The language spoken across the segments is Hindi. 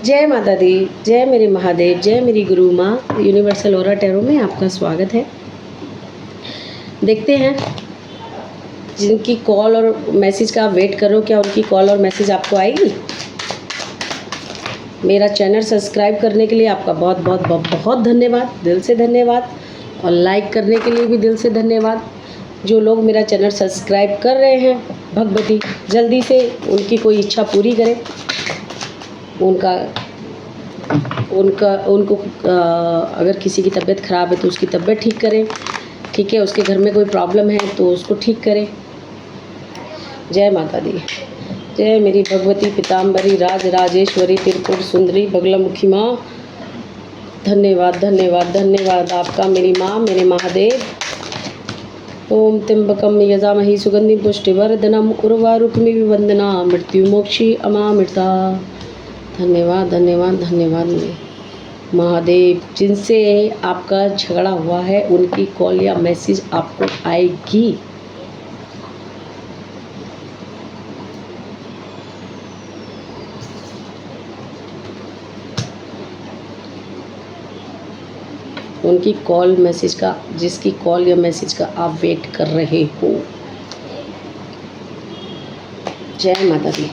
जय माता दी, जय मेरे महादेव, जय मेरी गुरु माँ। यूनिवर्सल ऑरा टैरो में आपका स्वागत है। देखते हैं जिनकी कॉल और मैसेज का आप वेट कर रहे हो, क्या उनकी कॉल और मैसेज आपको आएगी। मेरा चैनल सब्सक्राइब करने के लिए आपका बहुत बहुत बहुत बहुत धन्यवाद, दिल से धन्यवाद। और लाइक करने के लिए भी दिल से धन्यवाद। जो लोग मेरा चैनल सब्सक्राइब कर रहे हैं, भगवती जल्दी से उनकी कोई इच्छा पूरी करें। उनको अगर किसी की तबीयत ख़राब है तो उसकी तबीयत ठीक करें, ठीक है। उसके घर में कोई प्रॉब्लम है तो उसको ठीक करें। जय माता दी, जय मेरी भगवती पीताम्बरी राज राजेश्वरी त्रिपुर सुंदरी बगलामुखी माँ। धन्यवाद धन्यवाद धन्यवाद आपका मेरी माँ, मेरे महादेव। ओम त्र्यंबकम यजामहि सुगंधि पुष्टिवर्धनम उर्वारुकमिव वंदना मृत्यु मोक्षी अमामृता। धन्यवाद धन्यवाद धन्यवाद महादेव। जिनसे आपका झगड़ा हुआ है उनकी कॉल या मैसेज आपको आएगी। उनकी कॉल मैसेज का, जिसकी कॉल या मैसेज का आप वेट कर रहे हो। जय माता दी,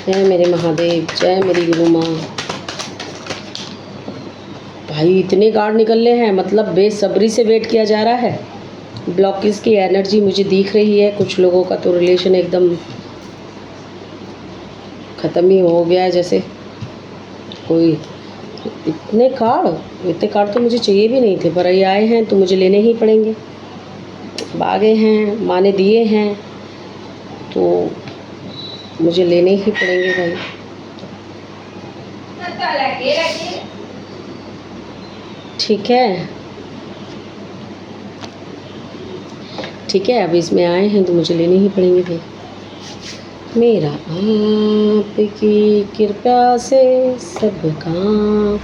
जय मेरे महादेव, जय मेरी गुरु माँ। भाई इतने कार्ड निकलने हैं, मतलब बेसब्री से वेट किया जा रहा है। ब्लॉकेज की एनर्जी मुझे दिख रही है। कुछ लोगों का तो रिलेशन एकदम ख़त्म ही हो गया है। जैसे कोई इतने कार्ड तो मुझे चाहिए भी नहीं थे, पर ये आए हैं तो मुझे लेने ही पड़ेंगे। बागे हैं, माँ ने दिए हैं तो मुझे लेने ही पड़ेंगे भाई। ठीक है ठीक है, अब इसमें आए हैं तो मुझे लेने ही पड़ेंगे भाई। मेरा आपकी कृपा से सब काम।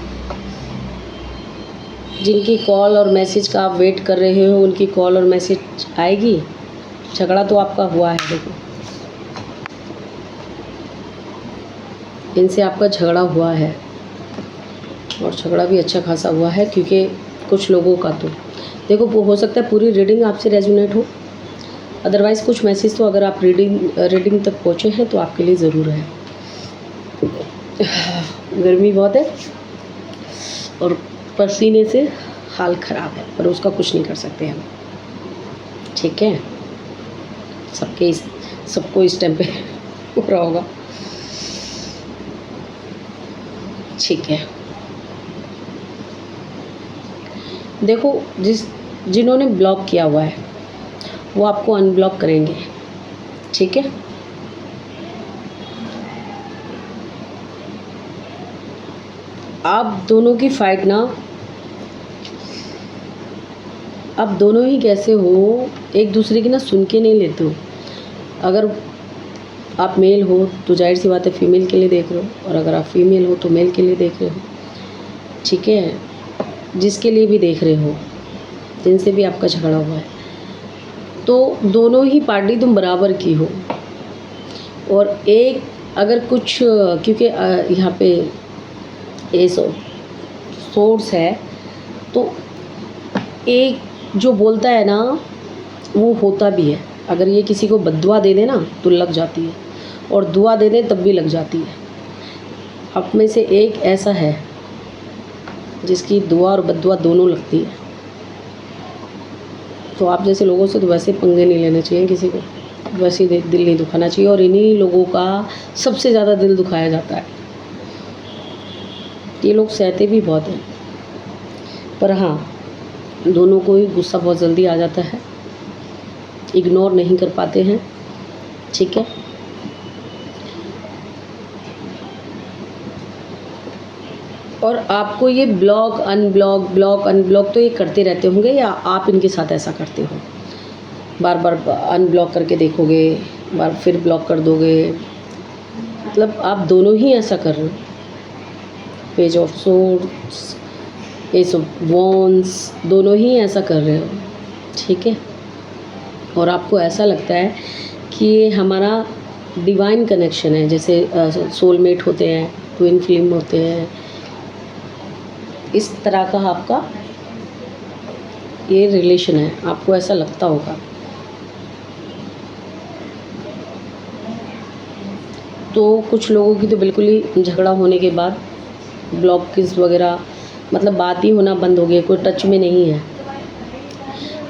जिनकी कॉल और मैसेज का आप वेट कर रहे हो उनकी कॉल और मैसेज आएगी। झगड़ा तो आपका हुआ है, देखो इनसे आपका झगड़ा हुआ है और झगड़ा भी अच्छा खासा हुआ है। क्योंकि कुछ लोगों का तो देखो, वो हो सकता है पूरी रीडिंग आपसे रेजोनेट हो, अदरवाइज़ कुछ मैसेज तो अगर आप रीडिंग तक पहुँचे हैं तो आपके लिए ज़रूर है। गर्मी बहुत है और पसीने से हाल ख़राब है, पर उसका कुछ नहीं कर सकते हम, ठीक है। सबको इस टाइम पे हो रहा होगा, ठीक है। देखो जिन्होंने ब्लॉक किया हुआ है वो आपको अनब्लॉक करेंगे, ठीक है। आप दोनों की फाइट ना, आप दोनों ही कैसे हो, एक दूसरे की ना सुन के नहीं लेते हो। अगर आप मेल हो तो जाहिर सी बात है फीमेल के लिए देख रहे हो, और अगर आप फीमेल हो तो मेल के लिए देख रहे हो, ठीक है। जिसके लिए भी देख रहे हो, जिनसे भी आपका झगड़ा हुआ है, तो दोनों ही पार्टी तुम बराबर की हो। और एक अगर कुछ, क्योंकि यहाँ पे ए सोर्स है, तो एक जो बोलता है ना वो होता भी है। अगर ये किसी को बद्दुआ दे दे ना तो लग जाती है, और दुआ दे दे तब भी लग जाती है। आप में से एक ऐसा है जिसकी दुआ और बद्दुआ दोनों लगती है। तो आप जैसे लोगों से तो वैसे पंगे नहीं लेने चाहिए, किसी को वैसे दिल नहीं दुखाना चाहिए। और इन्हीं लोगों का सबसे ज़्यादा दिल दुखाया जाता है। ये लोग सहते भी बहुत हैं, पर हाँ दोनों को ही गुस्सा बहुत जल्दी आ जाता है, इग्नोर नहीं कर पाते हैं, ठीक है। और आपको ये ब्लॉक अनब्लॉक तो ये करते रहते होंगे, या आप इनके साथ ऐसा करते हो, बार बार अनब्लॉक करके देखोगे, बार फिर ब्लॉक कर दोगे, मतलब आप दोनों ही ऐसा कर रहे हो। Page of swords, S of wands, दोनों ही ऐसा कर रहे हो, ठीक है। और आपको ऐसा लगता है कि ये हमारा डिवाइन कनेक्शन है, जैसे सोलमेट होते हैं, ट्विन फ्लेम होते हैं, इस तरह का आपका ये रिलेशन है, आपको ऐसा लगता होगा। तो कुछ लोगों की तो बिल्कुल ही झगड़ा होने के बाद ब्लॉक किस वगैरह, मतलब बात ही होना बंद हो गई, कोई टच में नहीं है,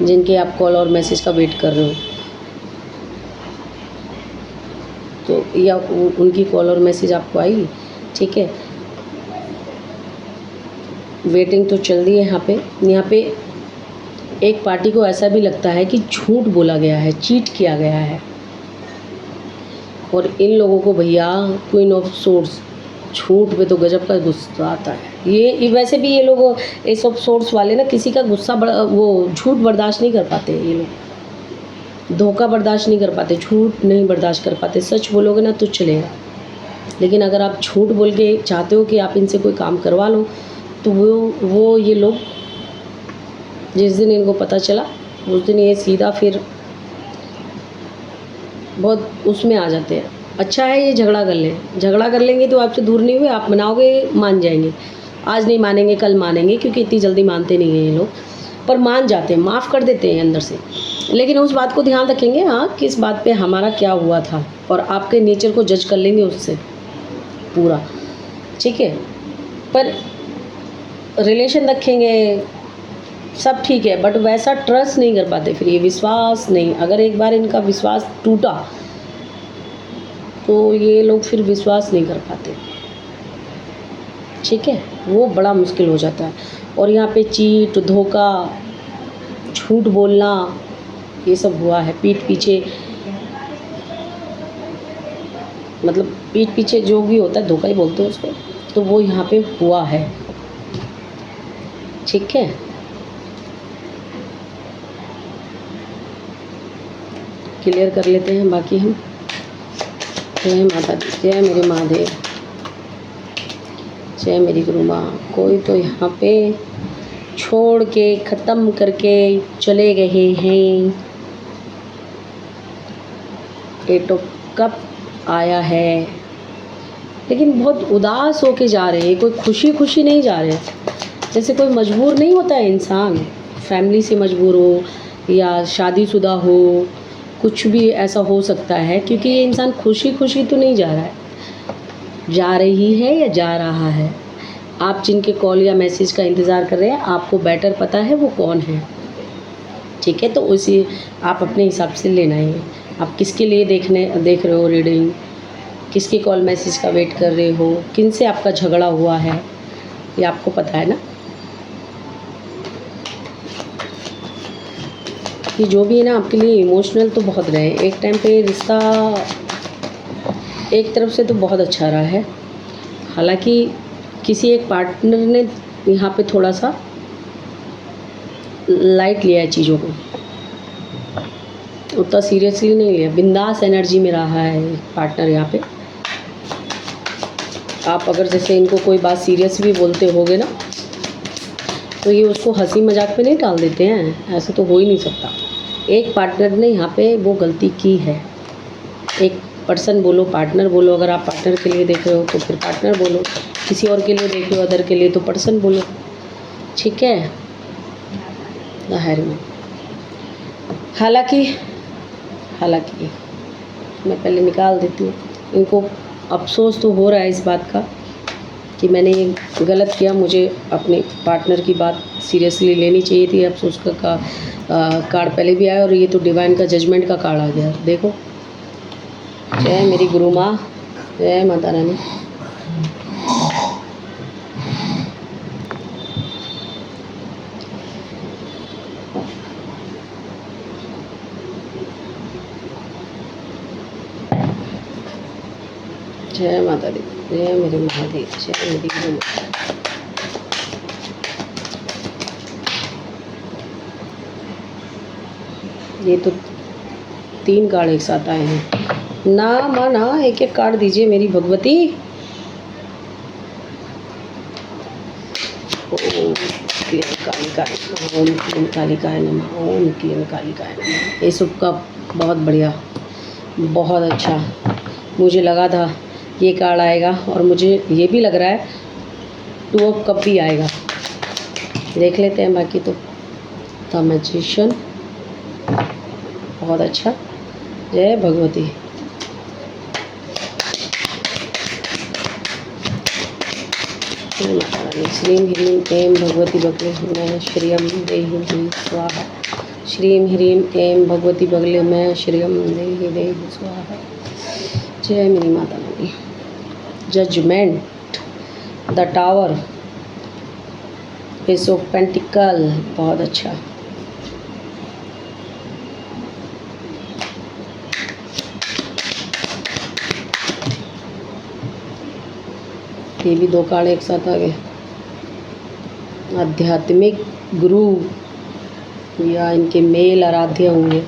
जिनके आप कॉल और मैसेज का वेट कर रहे हो, तो या उनकी कॉल और मैसेज आपको आई, ठीक है, वेटिंग तो चल रही है। यहाँ पे एक पार्टी को ऐसा भी लगता है कि झूठ बोला गया है, चीट किया गया है, और इन लोगों को भैया क्वीन ऑफ सोर्स, झूठ पे तो गजब का गुस्सा आता है। ये वैसे भी ये लोग एस ऑफ सोर्स वाले ना किसी का गुस्सा वो झूठ बर्दाश्त नहीं कर पाते, ये लोग धोखा बर्दाश्त नहीं कर पाते, झूठ नहीं बर्दाश्त कर पाते। सच बोलोगे ना तो चलेगा, लेकिन अगर आप झूठ बोल के चाहते हो कि आप इनसे कोई काम करवा लो, तो वो ये लोग जिस दिन इनको पता चला उस दिन ये सीधा फिर बहुत उसमें आ जाते हैं। अच्छा है ये झगड़ा कर लेंगे तो आपसे दूर नहीं हुए, आप मनाओगे मान जाएंगे, आज नहीं मानेंगे कल मानेंगे, क्योंकि इतनी जल्दी मानते नहीं हैं ये लोग, पर मान जाते हैं, माफ़ कर देते हैं अंदर से। लेकिन उस बात को ध्यान रखेंगे, हाँ किस बात पे हमारा क्या हुआ था, और आपके नेचर को जज कर लेंगे उससे पूरा, ठीक है। पर रिलेशन रखेंगे सब ठीक है, बट वैसा ट्रस्ट नहीं कर पाते, फिर ये विश्वास नहीं, अगर एक बार इनका विश्वास टूटा तो ये लोग फिर विश्वास नहीं कर पाते, ठीक है, वो बड़ा मुश्किल हो जाता है। और यहाँ पे चीट, धोखा, झूठ बोलना, ये सब हुआ है पीठ पीछे, मतलब पीठ पीछे जो भी होता है धोखा ही बोलते हैं उसको, तो वो यहाँ पे हुआ है, ठीक है। क्लियर कर लेते हैं बाकी हम। जय माता दी, जय मेरे महादेव, जय मेरी गुरु माँ। कोई तो यहाँ पे छोड़ के ख़त्म करके चले गए हैं। 8 ऑफ कप आया है, लेकिन बहुत उदास होके जा रहे हैं, कोई खुशी खुशी नहीं जा रहे, जैसे कोई मजबूर नहीं होता है इंसान, फैमिली से मजबूर हो या शादीशुदा हो, कुछ भी ऐसा हो सकता है, क्योंकि ये इंसान खुशी खुशी तो नहीं जा रहा है, जा रही है या जा रहा है। आप जिनके कॉल या मैसेज का इंतज़ार कर रहे हैं, आपको बेटर पता है वो कौन है, ठीक है। तो उसी आप अपने हिसाब से लेना है, आप किसके लिए देख रहे हो रीडिंग, किसके कॉल मैसेज का वेट कर रहे हो, किन से आपका झगड़ा हुआ है, ये आपको पता है ना। कि जो भी है ना आपके लिए इमोशनल तो बहुत रहे, एक टाइम पे रिश्ता एक तरफ से तो बहुत अच्छा रहा है, हालांकि किसी एक पार्टनर ने यहाँ पे थोड़ा सा लाइट लिया है चीज़ों को, उतना सीरियसली नहीं लिया, बिंदास एनर्जी में रहा है पार्टनर यहाँ पे। आप अगर जैसे इनको कोई बात सीरियस भी बोलते होगे ना, तो ये उसको हंसी मजाक पे नहीं टाल देते हैं, ऐसा तो हो ही नहीं सकता। एक पार्टनर ने यहाँ पे वो गलती की है, एक पर्सन बोलो, पार्टनर बोलो, अगर आप पार्टनर के लिए देख रहे हो तो फिर पार्टनर बोलो, किसी और के लिए देख रहे हो अदर के लिए तो पर्सन बोलो, ठीक है। जाहिर में हालांकि मैं पहले निकाल देती हूँ, इनको अफसोस तो हो रहा है इस बात का कि मैंने ये गलत किया, मुझे अपने पार्टनर की बात सीरियसली लेनी चाहिए थी। अफसोस का कार्ड पहले भी आया, और ये तो डिवाइन का जजमेंट का कार्ड आ गया, देखो। जय मेरी गुरु माँ, जय माता रानी। जय माता दी, जय मेरे महादेव, जय मेरी गुरु माँ। ये तो 3 कार्ड एक साथ आए हैं ना माँ ना, एक एक कार्ड दीजिए मेरी भगवती। ओम क्लीं कालिकाय नमः, ओम क्लीं कालिकाय नमः, ओम क्लीं कालिकाय नमः। ये सबका बहुत बढ़िया, बहुत अच्छा। मुझे लगा था ये कार्ड आएगा, और मुझे ये भी लग रहा है 2 ऑफ कप भी आएगा। देख लेते हैं बाकी तो। द मैजिशियन, बहुत अच्छा, जय भगवती। श्रीम ह्रीम ऐं भगवती बगले मैं श्रियम देहि देहि स्वाहा। श्रीम ह्रीम ऐं भगवती बगले मैं श्रियम देहि देहि स्वाहा। जय मेरी माता रानी। Judgement, the tower, ace of pentacles, बहुत अच्छा। ये भी 2 कार्ड एक साथ आ गए। आध्यात्मिक गुरु, या इनके मेल आराध्य होंगे।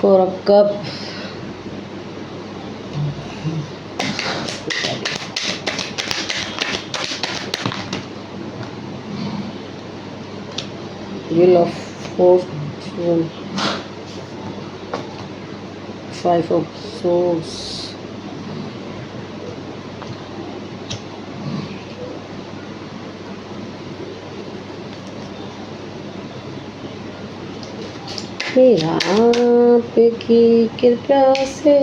Four of cup, Wheel of Fortune, 5 of Swords, मेरा आपकी कृपा से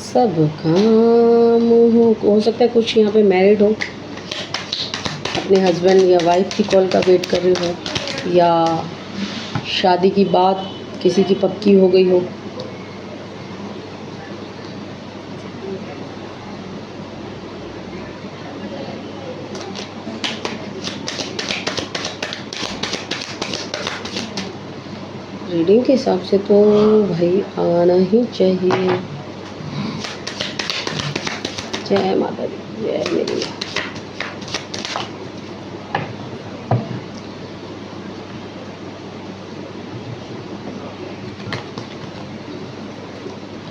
सब काम हो सकता है कुछ यहाँ पे मैरिड हो, अपने हस्बैंड या वाइफ की कॉल का वेट कर रहे हो, या शादी की बात किसी की पक्की हो गई हो। रीडिंग के हिसाब से तो भाई आना ही चाहिए। जय माता दी, जय मेरी माँ।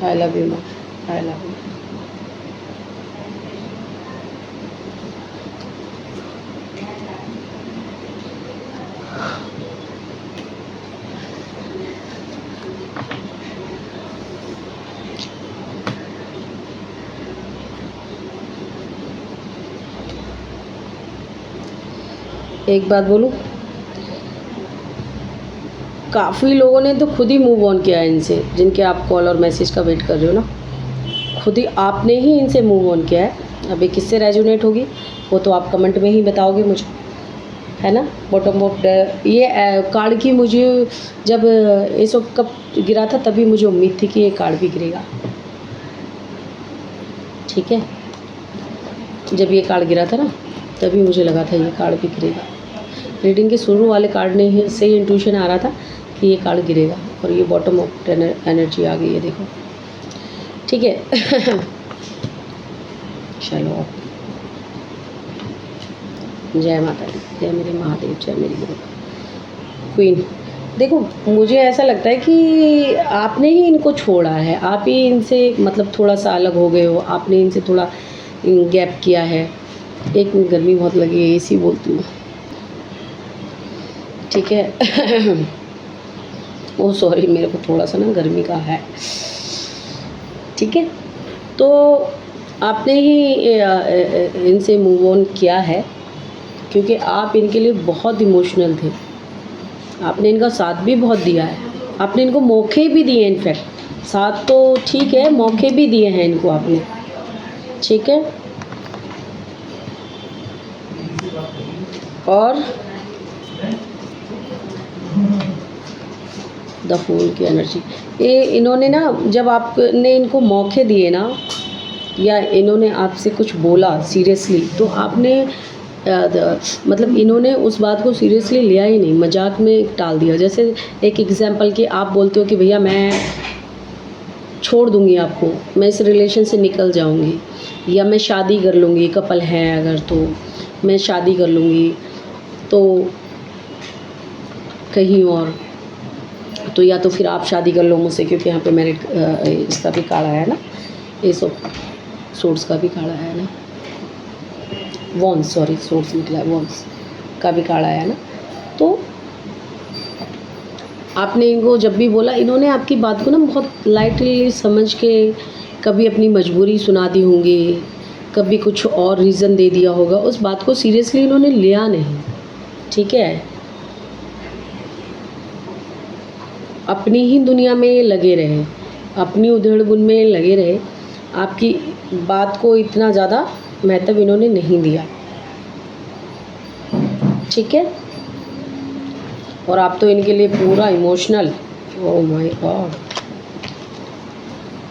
आई लव यू माँ, आई लव यू। एक बात बोलूं, काफ़ी लोगों ने तो खुद ही मूव ऑन किया है इनसे, जिनके आप कॉल और मैसेज का वेट कर रहे हो ना, खुद ही आपने ही इनसे मूव ऑन किया है। अभी किससे रेजोनेट होगी वो तो आप कमेंट में ही बताओगे मुझे, है ना। बॉटम ऑफ ये कार्ड की मुझे जब एस ऑफ कप गिरा था तभी मुझे उम्मीद थी कि ये कार्ड भी गिरेगा, ठीक है। जब ये कार्ड गिरा था ना तभी मुझे लगा था ये कार्ड भी गिरेगा। रीडिंग के शुरू वाले कार्ड ने ही सही इंट्यूशन आ रहा था कि ये कार्ड गिरेगा, और ये बॉटम ऑफ एनर्जी आ गई है, देखो, ठीक है। चलो, जय माता दी, जय मेरे महादेव, जय मेरी गुरु क्वीन। देखो मुझे ऐसा लगता है कि आपने ही इनको छोड़ा है, आप ही इनसे मतलब थोड़ा सा अलग हो गए हो, आपने इनसे थोड़ा गैप किया है। एक मिनट, गर्मी बहुत लगी है, एसी बोलती हूँ, ठीक है। ओ सॉरी, मेरे को थोड़ा सा ना गर्मी का है, ठीक है। तो आपने ही इनसे मूव ऑन किया है, क्योंकि आप इनके लिए बहुत इमोशनल थे। आपने इनका साथ भी बहुत दिया है, आपने इनको मौके भी दिए, इनफैक्ट साथ तो ठीक है, मौके भी दिए हैं इनको आपने, ठीक है। और द फूल की एनर्जी, ये इन्होंने ना जब आपने इनको मौके दिए ना, या इन्होंने आपसे कुछ बोला सीरियसली, तो आपने मतलब इन्होंने उस बात को सीरियसली लिया ही नहीं, मजाक में टाल दिया। जैसे एक एग्जांपल कि आप बोलते हो कि भैया मैं छोड़ दूंगी आपको, मैं इस रिलेशन से निकल जाऊंगी, या मैं शादी कर लूँगी, कपल हैं अगर तो मैं शादी कर लूँगी तो कहीं और, तो या तो फिर आप शादी कर लो मुझसे, क्योंकि यहाँ पे मैरिड इसका भी कार्ड आया है ना, ये सब सोर्स का भी कार्ड आया है ना, वॉन्स, सॉरी सोर्स निकला है, वॉन्स का भी कार्ड आया ना। तो आपने इनको जब भी बोला, इन्होंने आपकी बात को ना बहुत लाइटली समझ के कभी अपनी मजबूरी सुना दी होंगी, कभी कुछ और रीज़न दे दिया होगा, उस बात को सीरियसली इन्होंने लिया नहीं, ठीक है। अपनी ही दुनिया में लगे रहे, अपनी उधेड़-बुन में लगे रहे, आपकी बात को इतना ज़्यादा महत्व इन्होंने नहीं दिया, ठीक है। और आप तो इनके लिए पूरा इमोशनल, ओह माय गॉड,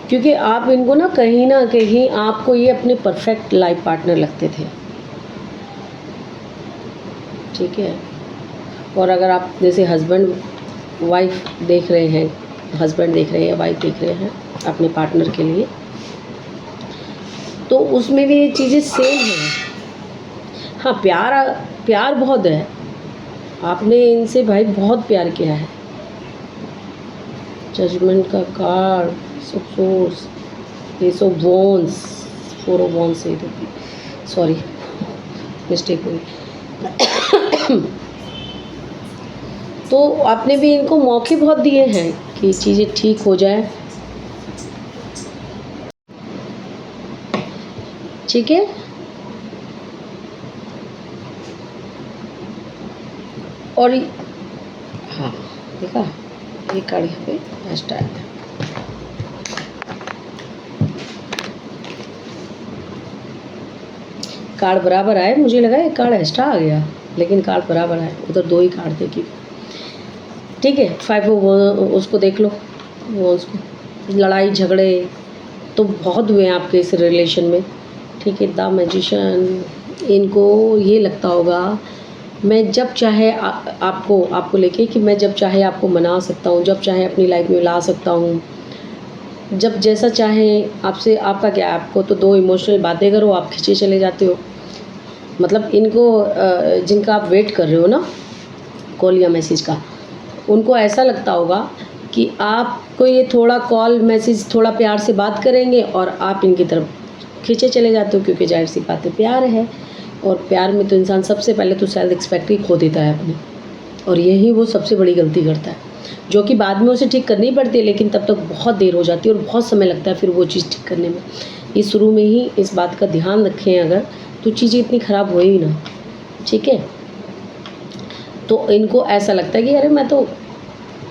क्योंकि आप इनको ना कहीं आपको ये अपने परफेक्ट लाइफ पार्टनर लगते थे, ठीक है। और अगर आप जैसे हस्बैंड वाइफ देख रहे हैं, हस्बैंड देख रहे हैं, वाइफ देख रहे हैं अपने पार्टनर के लिए, तो उसमें भी ये चीज़ें सेम हैं। हाँ, प्यार बहुत है, आपने इनसे भाई बहुत प्यार किया है। जजमेंट का card, source, S of wands, 4 of wands, sorry mistake हुई। तो आपने भी इनको मौके बहुत दिए हैं कि चीज़ें ठीक हो जाए, ठीक है। और हाँ, देखा ये कार्ड यहाँ पे लास्ट आया था। कार्ड बराबर आए, मुझे लगा ये कार्ड एक्स्ट्रा आ गया, लेकिन कार्ड बराबर आए, उधर 2 ही कार्ड थे कि, ठीक है। 5 उसको देख लो, वो उसको लड़ाई झगड़े तो बहुत हुए हैं आपके इस रिलेशन में, ठीक है। द मैजिशियन, इनको ये लगता होगा मैं जब चाहे आपको लेके कि मैं जब चाहे आपको मना सकता हूँ, जब चाहे अपनी लाइफ में ला सकता हूँ, जब जैसा चाहे आपसे। आपका क्या है, आपको तो 2 इमोशनल बातें करो आप खींचे चले जाते हो। मतलब इनको जिनका आप वेट कर रहे हो ना कॉल या मैसेज का, उनको ऐसा लगता होगा कि आपको ये थोड़ा कॉल मैसेज थोड़ा प्यार से बात करेंगे और आप इनकी तरफ खींचे चले जाते हो, क्योंकि जाहिर सी बात है प्यार है। और प्यार में तो इंसान सबसे पहले तो सेल्फ रिस्पेक्ट ही खो देता है अपनी, और यही वो सबसे बड़ी गलती करता है, जो कि बाद में उसे ठीक करनी पड़ती है, लेकिन तब तक बहुत देर हो जाती है और बहुत समय लगता है फिर वो चीज़ ठीक करने में। ये शुरू में ही इस बात का ध्यान रखें अगर, तो चीज़ें इतनी ख़राब होए ही ना, ठीक है। तो इनको ऐसा लगता है कि अरे मैं तो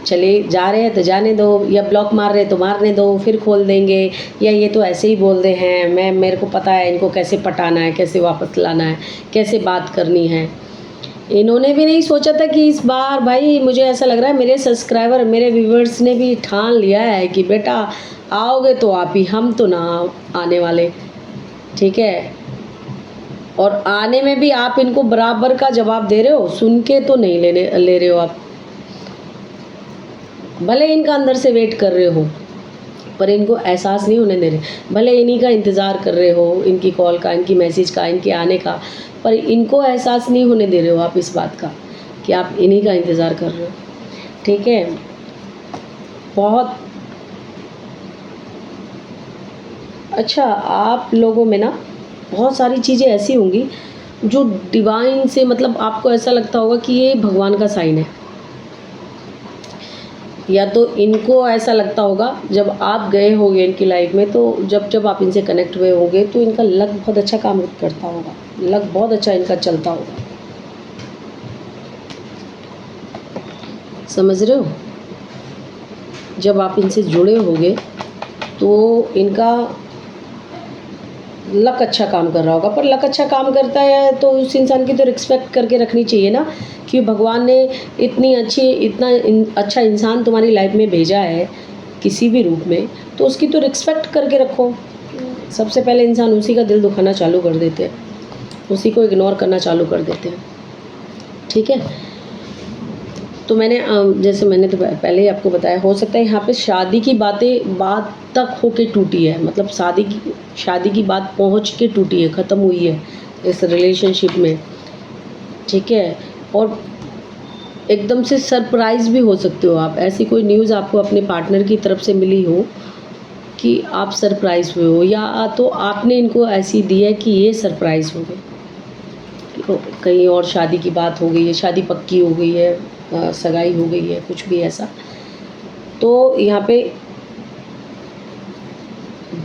चले जा रहे हैं तो जाने दो, या ब्लॉक मार रहे हैं तो मारने दो, फिर खोल देंगे, या ये तो ऐसे ही बोल रहे हैं, मेरे को पता है इनको कैसे पटाना है, कैसे वापस लाना है, कैसे बात करनी है। इन्होंने भी नहीं सोचा था कि इस बार भाई मुझे ऐसा लग रहा है मेरे सब्सक्राइबर, मेरे व्यूवर्स ने भी ठान लिया है कि बेटा आओगे तो आप ही, हम तो ना आने वाले, ठीक है। और आने में भी आप इनको बराबर का जवाब दे रहे हो, सुन के तो नहीं ले रहे हो आप। भले इनका अंदर से वेट कर रहे हो, पर इनको एहसास नहीं होने दे रहे। भले इन्हीं का इंतज़ार कर रहे हो, इनकी कॉल का, इनकी मैसेज का, इनके आने का, पर इनको एहसास नहीं होने दे रहे हो आप इस बात का कि आप इन्हीं का इंतज़ार कर रहे हो, ठीक है। बहुत अच्छा, आप लोगों में ना बहुत सारी चीज़ें ऐसी होंगी जो डिवाइन से, मतलब आपको ऐसा लगता होगा कि ये भगवान का साइन है, या तो इनको ऐसा लगता होगा जब आप गए होंगे इनकी लाइफ में, तो जब आप इनसे कनेक्ट हुए होंगे तो इनका लक बहुत अच्छा काम करता होगा, लक बहुत अच्छा इनका चलता होगा, समझ रहे हो। जब आप इनसे जुड़े होंगे तो इनका लक अच्छा काम कर रहा होगा, पर लक अच्छा काम करता है तो उस इंसान की तो रिस्पेक्ट करके रखनी चाहिए ना, कि भगवान ने इतना अच्छा इंसान तुम्हारी लाइफ में भेजा है किसी भी रूप में, तो उसकी तो रिस्पेक्ट करके रखो। सबसे पहले इंसान उसी का दिल दुखाना चालू कर देते हैं, उसी को इग्नोर करना चालू कर देते हैं, ठीक है। तो जैसे मैंने तो पहले ही आपको बताया, हो सकता है यहाँ पे शादी की बात तक होके टूटी है, मतलब शादी की बात पहुँच के टूटी है, ख़त्म हुई है इस रिलेशनशिप में, ठीक है। और एकदम से सरप्राइज़ भी हो सकते हो आप, ऐसी कोई न्यूज़ आपको अपने पार्टनर की तरफ से मिली हो कि आप सरप्राइज़ हुए हो, या तो आपने इनको ऐसी दी है कि ये सरप्राइज़ हो गए, कहीं और शादी की बात हो गई है, शादी पक्की हो गई है, सगाई हो गई है, कुछ भी ऐसा, तो यहाँ पे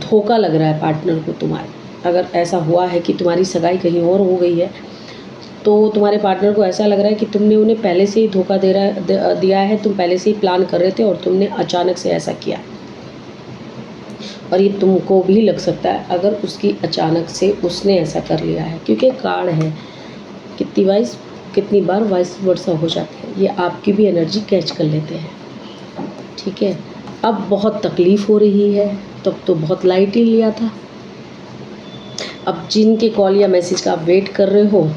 धोखा लग रहा है पार्टनर को तुम्हारे। अगर ऐसा हुआ है कि तुम्हारी सगाई कहीं और हो गई है, तो तुम्हारे पार्टनर को ऐसा लग रहा है कि तुमने उन्हें पहले से ही धोखा दिया है, तुम पहले से ही प्लान कर रहे थे और तुमने अचानक से ऐसा किया। और ये तुमको भी लग सकता है अगर उसकी अचानक से उसने ऐसा कर लिया है, क्योंकि कार्ड है कितनी बार वाइस वर्सा हो जाता है, ये आपकी भी एनर्जी कैच कर लेते हैं। ठीक है, अब बहुत तकलीफ़ हो रही है, तब तो बहुत लाइट ही लिया था। अब जिनके कॉल या मैसेज का आप वेट कर रहे हो,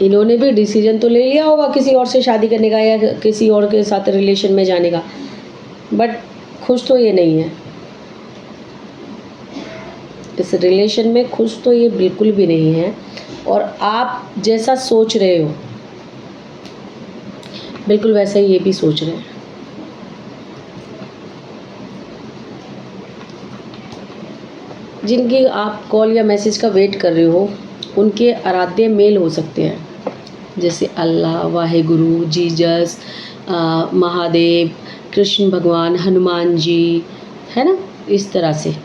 इन्होंने भी डिसीजन तो ले लिया होगा किसी और से शादी करने का या किसी और के साथ रिलेशन में जाने का, बट खुश तो ये नहीं है। इस रिलेशन में खुश तो ये बिल्कुल भी नहीं है, और आप जैसा सोच रहे हो बिल्कुल वैसा ही ये भी सोच रहे हैं। जिनकी आप कॉल या मैसेज का वेट कर रहे हो, उनके आराध्य मेल हो सकते हैं, जैसे अल्लाह, वाहेगुरु, जीसस, महादेव, कृष्ण भगवान, हनुमान जी, है ना, इस तरह से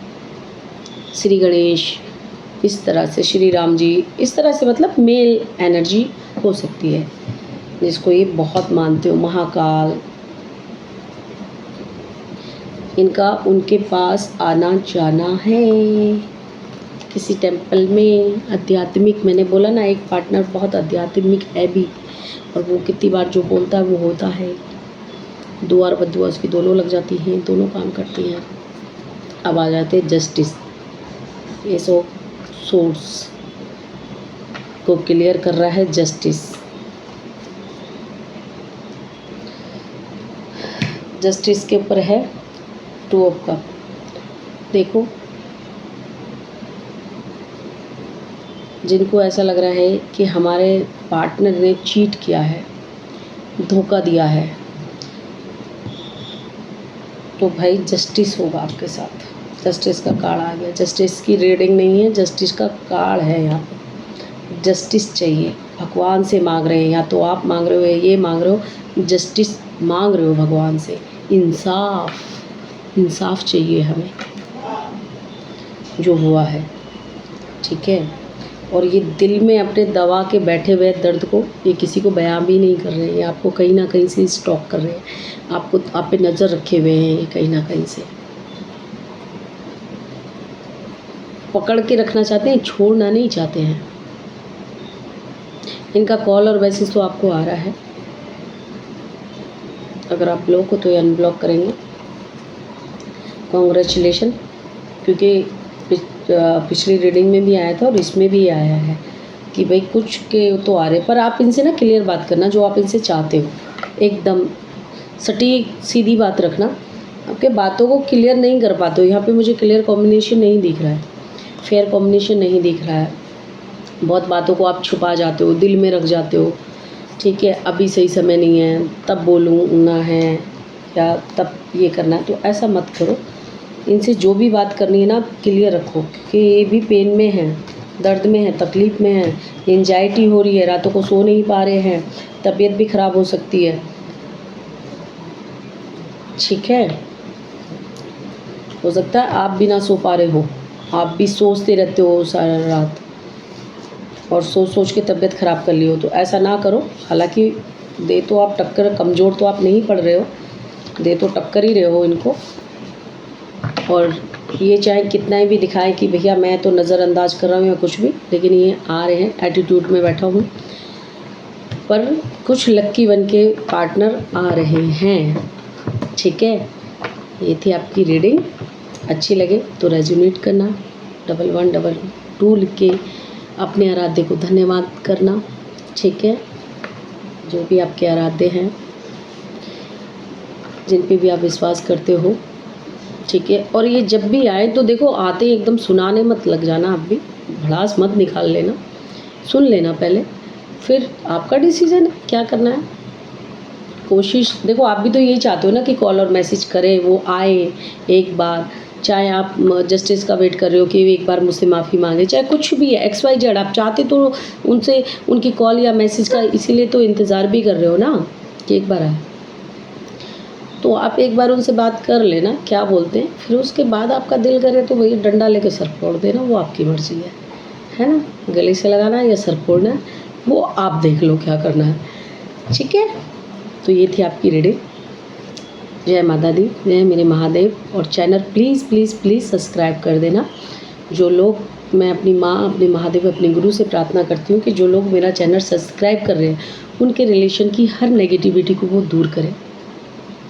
श्री गणेश, इस तरह से श्री राम जी, इस तरह से मतलब मेल एनर्जी हो सकती है, जिसको ये बहुत मानते हो, महाकाल। इनका उनके पास आना जाना है किसी टेम्पल में, आध्यात्मिक। मैंने बोला ना, एक पार्टनर बहुत आध्यात्मिक है भी, और वो कितनी बार जो बोलता है वो होता है। दुआ और बद्दुआ उसकी दोनों लग जाती हैं, दोनों काम करती हैं। अब आ जाते हैं जस्टिस। ये सोर्स को क्लियर कर रहा है जस्टिस। जस्टिस के ऊपर है 2 ऑफ कप। देखो, जिनको ऐसा लग रहा है कि हमारे पार्टनर ने चीट किया है, धोखा दिया है, तो भाई जस्टिस होगा आपके साथ। जस्टिस का कार्ड आ गया। जस्टिस की रीडिंग नहीं है, जस्टिस का कार्ड है। यहाँ पे जस्टिस चाहिए, भगवान से मांग रहे हैं, या तो आप मांग रहे हो या ये मांग रहे हो, जस्टिस मांग रहे हो भगवान से। इंसाफ चाहिए हमें जो हुआ है, ठीक है। और ये दिल में अपने दबा के बैठे हुए दर्द को ये किसी को बयां भी नहीं कर रहे हैं, ये आपको कहीं ना कहीं से स्टॉक कर रहे हैं, आपको आप पे नज़र रखे हुए हैं, ये कहीं ना कहीं से पकड़ के रखना चाहते हैं, छोड़ना नहीं चाहते हैं। इनका कॉल और मैसेज तो आपको आ रहा है। अगर आप ब्लॉक हो तो ये अनब्लॉक करेंगे। कॉन्ग्रेचुलेशन, क्योंकि पिछली रीडिंग में भी आया था और इसमें भी आया है कि भाई कुछ के तो आ रहे, पर आप इनसे ना क्लियर बात करना, जो आप इनसे चाहते हो, एकदम सटीक सीधी बात रखना। आपके बातों को क्लियर नहीं कर पाते हो, यहाँ पे मुझे क्लियर कॉम्बिनेशन नहीं दिख रहा है, फेयर कॉम्बिनेशन नहीं दिख रहा है। बहुत बातों को आप छुपा जाते हो, दिल में रख जाते हो, ठीक है, अभी सही समय नहीं है, तब बोलूँना है या तब ये करना है, तो ऐसा मत करो। इनसे जो भी बात करनी है ना, क्लियर रखो, क्योंकि ये भी पेन में है, दर्द में है, तकलीफ़ में है, एंजाइटी हो रही है, रातों को सो नहीं पा रहे हैं, तबीयत भी ख़राब हो सकती है, ठीक है। हो सकता है आप भी ना सो पा रहे हो, आप भी सोचते रहते हो सारा रात, और सोच के तबीयत ख़राब कर ली हो, तो ऐसा ना करो। हालांकि दे तो आप टक्कर, कमज़ोर तो आप नहीं पड़ रहे हो, दे तो टक्कर ही रहे हो इनको। और ये चाहे कितना ही भी दिखाएं कि भैया मैं तो नज़रअंदाज कर रहा हूँ या कुछ भी, लेकिन ये आ रहे हैं, एटीट्यूड में बैठा हूँ, पर कुछ लक्की बन के पार्टनर आ रहे हैं, ठीक है। ये थी आपकी रीडिंग। अच्छी लगे तो रेजोनेट करना, 1122 लिख के अपने आराध्य को धन्यवाद करना, ठीक है। जो भी आपके आराध्य हैं, जिन पे भी आप विश्वास करते हो, ठीक है। और ये जब भी आए तो देखो, आते ही एकदम सुनाने मत लग जाना, आप भी भड़ास मत निकाल लेना, सुन लेना पहले, फिर आपका डिसीजन है क्या करना है। कोशिश देखो, आप भी तो यही चाहते हो ना कि कॉल और मैसेज करें, वो आए एक बार, चाहे आप जस्टिस का वेट कर रहे हो कि एक बार मुझसे माफ़ी मांगे, चाहे कुछ भी है XYZ, आप चाहते तो उनसे उनकी कॉल या मैसेज का इसीलिए तो इंतज़ार भी कर रहे हो ना कि एक बार आए, तो आप एक बार उनसे बात कर लेना क्या बोलते हैं, फिर उसके बाद आपका दिल करे तो भैया डंडा लेके सर फोड़ देना, वो आपकी मर्ज़ी है ना। गले से लगाना है या सर फोड़ना है वो आप देख लो क्या करना है, ठीक है। तो ये थी आपकी रीडिंग। जय माता दी, जय मेरे महादेव। और channel please please please subscribe कर देना। जो लोग, मैं अपनी माँ, अपने महादेव, अपने गुरु से प्रार्थना करती हूँ कि जो लोग मेरा चैनल सब्सक्राइब कर रहे हैं उनके रिलेशन की हर नेगेटिविटी को वो दूर करें,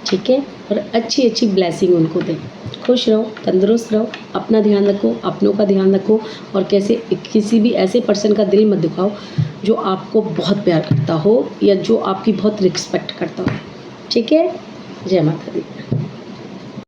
ठीक है, और अच्छी अच्छी ब्लेसिंग उनको दें। खुश रहो, तंदुरुस्त रहो, अपना ध्यान रखो, अपनों का ध्यान रखो, और कैसे किसी भी ऐसे पर्सन का दिल मत दुखाओ जो आपको बहुत प्यार करता हो या जो आपकी बहुत रिस्पेक्ट करता हो, ठीक है। जय माता दी।